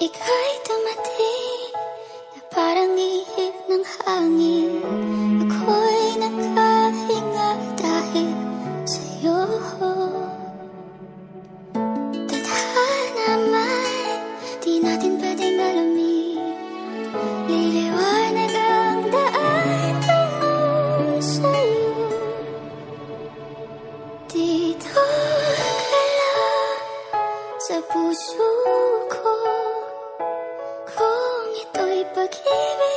Ika'y dumating na parang ihip ng hangin. Ako'y nakahinga dahil sa'yo. Tadhana man, di natin pwedeng alamin. Liliwanag ang daan tungo sa'yo. Dito ka lang sa puso ko. Kung ito'y pag-ibig